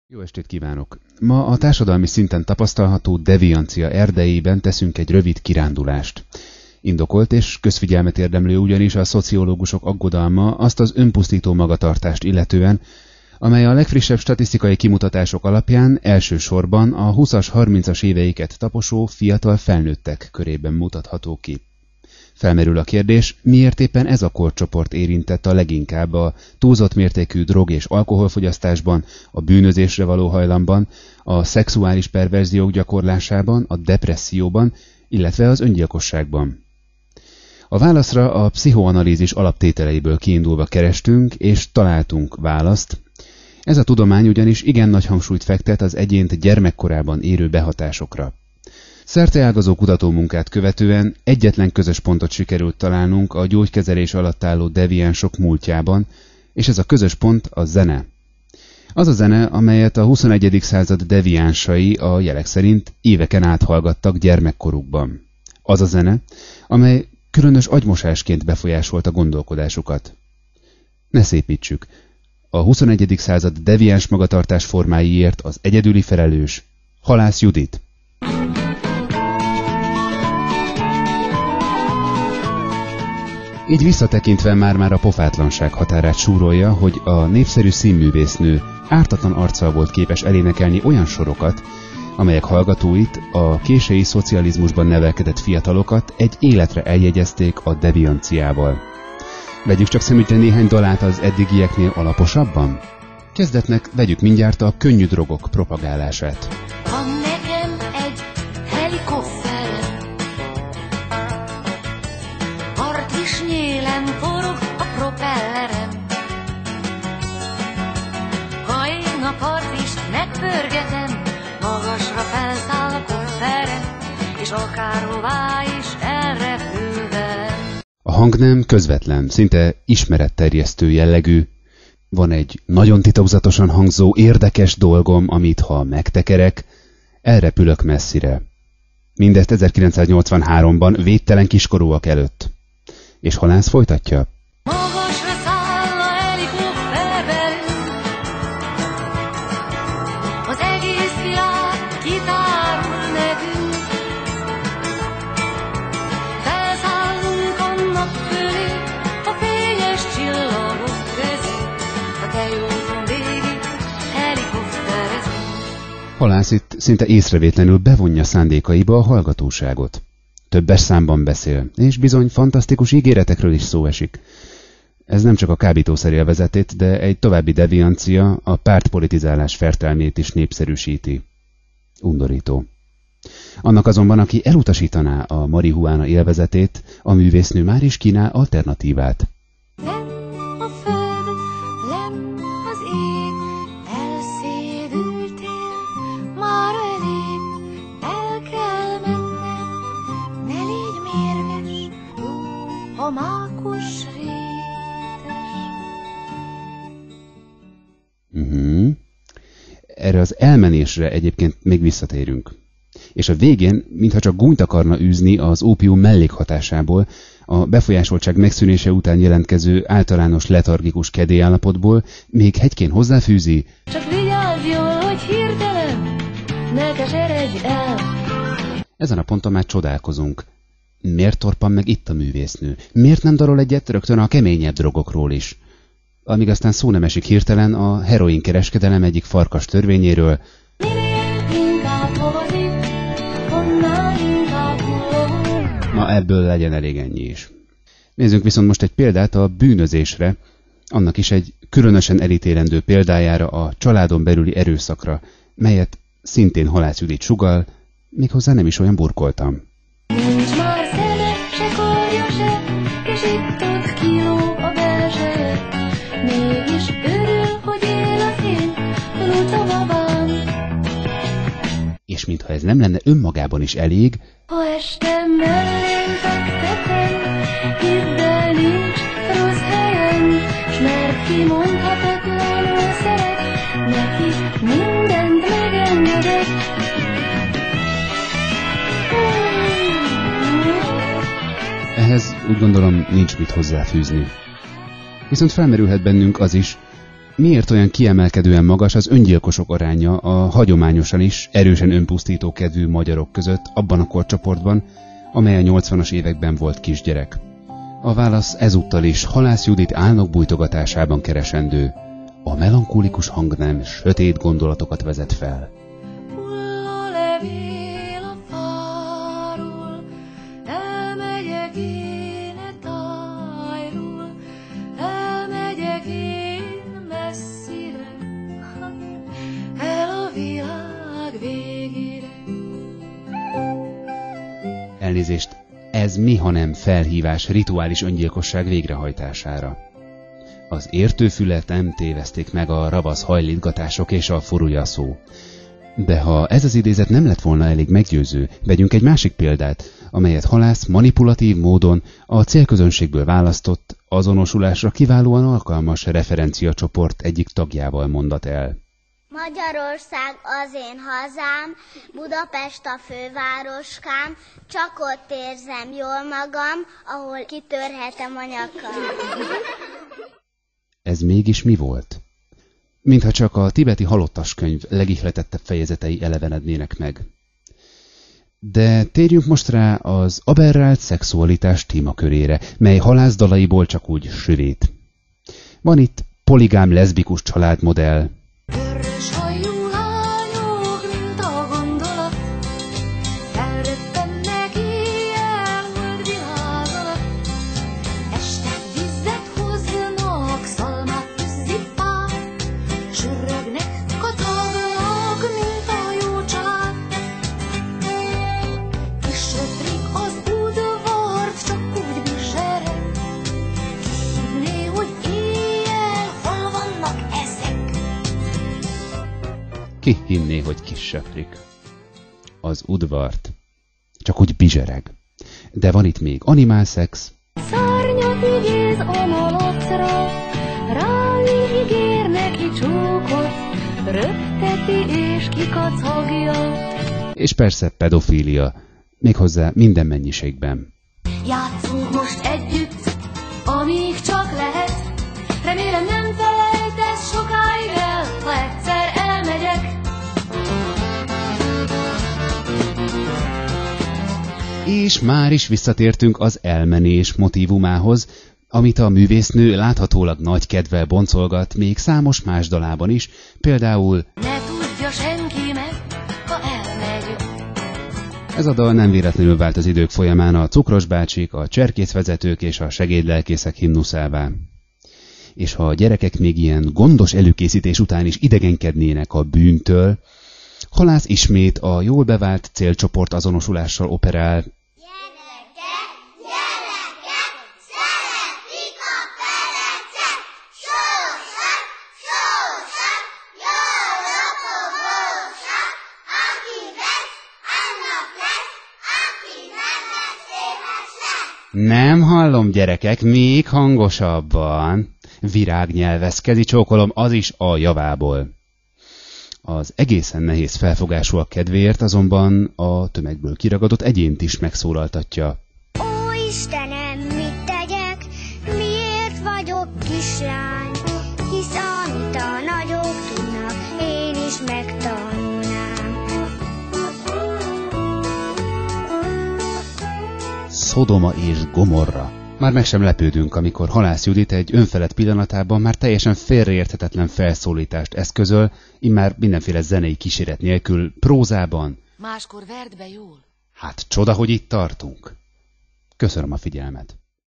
Jó estét kívánok! Ma a társadalmi szinten tapasztalható deviancia erdejében teszünk egy rövid kirándulást. Indokolt és közfigyelmet érdemlő ugyanis a szociológusok aggodalma azt az önpusztító magatartást illetően, amely a legfrissebb statisztikai kimutatások alapján elsősorban a 20-as, 30-as éveiket taposó fiatal felnőttek körében mutatható ki. Felmerül a kérdés, miért éppen ez a korcsoport érintett a leginkább a túlzott mértékű drog- és alkoholfogyasztásban, a bűnözésre való hajlamban, a szexuális perverziók gyakorlásában, a depresszióban, illetve az öngyilkosságban. A válaszra a pszichoanalízis alaptételeiből kiindulva kerestünk, és találtunk választ. Ez a tudomány ugyanis igen nagy hangsúlyt fektet az egyént gyermekkorában érő behatásokra. Szerteágazó kutatómunkát követően egyetlen közös pontot sikerült találnunk a gyógykezelés alatt álló deviánsok múltjában, és ez a közös pont a zene. Az a zene, amelyet a 21. század deviánsai a jelek szerint éveken át hallgattak gyermekkorukban. Az a zene, amely különös agymosásként befolyásolta gondolkodásukat. Ne szépítsük! A 21. század deviáns magatartás formáiért az egyedüli felelős Halász Judit. Így visszatekintve már a pofátlanság határát súrolja, hogy a népszerű színművésznő ártatlan arccal volt képes elénekelni olyan sorokat, amelyek hallgatóit, a késői szocializmusban nevelkedett fiatalokat egy életre eljegyezték a devianciával. Vegyük csak szemügyre néhány dalát az eddigieknél alaposabban? Kezdetnek vegyük mindjárt a könnyű drogok propagálását. Van nekem egy helikopterem, partvisnyélen forog a propellerem. Ha én a partvist megpörgetem, magasra felszáll a kofferem, és akárhová is elrepül velem. A hangnem közvetlen, szinte ismeretterjesztő jellegű. Van egy nagyon titokzatosan hangzó, érdekes dolgom, amit ha megtekerek, elrepülök messzire. Mindezt 1983-ban védtelen kiskorúak előtt. És Halász folytatja. Magasra száll a helikopterben, az egész világ kitárul nekünk. Felszállunk annak fölé, a fényes csillagok közé, a tejóton végig helikopterezünk. Halász itt szinte észrevétlenül bevonja szándékaiba a hallgatóságot. Többes számban beszél, és bizony fantasztikus ígéretekről is szó esik. Ez nem csak a kábítószer élvezetét, de egy további deviancia a pártpolitizálás fertelmét is népszerűsíti. Undorító. Annak azonban, aki elutasítaná a marihuána élvezetét, a művésznő már is kínál alternatívát. Lenn a föld, lenn az ég, elszédültél, már elég, el kell mennem, ne légy mérges, a mákos rétes. Erre az elmenésre egyébként még visszatérünk. És a végén, mintha csak gúnyt akarna űzni az ópium mellékhatásából, a befolyásoltság megszűnése után jelentkező általános letargikus kedélyállapotból, még hegykén hozzáfűzi: Csak vigyázz jól, hogy hirtelen ne keseredj el. Ezen a ponton már csodálkozunk. Miért torpan meg itt a művésznő? Miért nem darol egyet rögtön a keményebb drogokról is? Amíg aztán szó nem esik hirtelen a heroin kereskedelem egyik farkas törvényéről. Minél inkább hozik, annál inkább hullog. Na, ebből legyen elég ennyi is. Nézzünk viszont most egy példát a bűnözésre, annak is egy különösen elítélendő példájára, a családon belüli erőszakra, melyet szintén Halász Judit sugall, méghozzá nem is olyan burkoltam. Nincs már szeme, se karja se, és itt ott kilóg a belseje. Mégis örül, hogy él a fény, Luca babám. És mintha ez nem lenne önmagában is elég, Ha este mellén fektetem, hidd el, nincs rossz helyen, s mert kimondhatatlanul szeret, neki mindent megengedek. ehhez úgy gondolom nincs mit hozzáfűzni. Viszont felmerülhet bennünk az is, miért olyan kiemelkedően magas az öngyilkosok aránya a hagyományosan is erősen önpusztító kedvű magyarok között abban a korcsoportban, amely a 80-as években volt kisgyerek? A válasz ezúttal is Halász Judit álnokbújtogatásában keresendő. A melankólikus hangnem sötét gondolatokat vezet fel. Elnézést, ez mi, ha nem felhívás rituális öngyilkosság végrehajtására. Az értőfület nem téveszték meg a ravasz hajlítgatások és a furulya szó. De ha ez az idézet nem lett volna elég meggyőző, vegyünk egy másik példát, amelyet Halász manipulatív módon a célközönségből választott, azonosulásra kiválóan alkalmas referenciacsoport egyik tagjával mondat el. Magyarország az én hazám, Budapest a fővároskám, csak ott érzem jól magam, ahol kitörhetem a nyakam. Ez mégis mi volt? Mintha csak a tibeti halottaskönyv legihletettebb fejezetei elevenednének meg. De térjünk most rá az aberrált szexualitás témakörére, mely Halász dalaiból csak úgy süvít. Van itt poligám leszbikus családmodell, ki hinné, hogy kisöprik? Az udvart. Csak úgy bizsereg. De van itt még animálszex. Szárnyat igéz a malacra, ráül ígér neki csókot, röpteti és kikacagja. És persze pedofília, méghozzá minden mennyiségben. Játszunk most együtt, amíg csak lehet. Remélem nem felejtesz sokáig el, ha egyszer elmegyek. És már is visszatértünk az elmenés motívumához, amit a művésznő láthatólag nagy kedvel boncolgat még számos más dalában is, például Ne tudja senki meg, ha elmegy. Ez a dal nem véletlenül vált az idők folyamán a cukros bácsik, a cserkészvezetők és a segédlelkészek himnuszává. És ha a gyerekek még ilyen gondos előkészítés után is idegenkednének a bűntől, Halász ismét a jól bevált célcsoport azonosulással operál. Gyerekek, gyerekek, szeretik a perecet, sósak, sósak, jól ropogósak, aki vesz, annak lesz, aki nem lesz, éhes lesz. Nem hallom, gyerekek, még hangosabban. Virágnyelveszkezi csókolom, az is a javából. Az egészen nehéz felfogásúak kedvéért azonban a tömegből kiragadott egyént is megszólaltatja. Ó Istenem, mit tegyek? Miért vagyok kislány? Hisz amit a nagyok tudnak, én is megtanulnám. Szodoma és Gomorra. Már meg sem lepődünk, amikor Halász Judit egy önfelett pillanatában már teljesen félreérthetetlen felszólítást eszközöl, immár mindenféle zenei kíséret nélkül, prózában. Máskor verd be jól. Hát csoda, hogy itt tartunk. Köszönöm a figyelmet.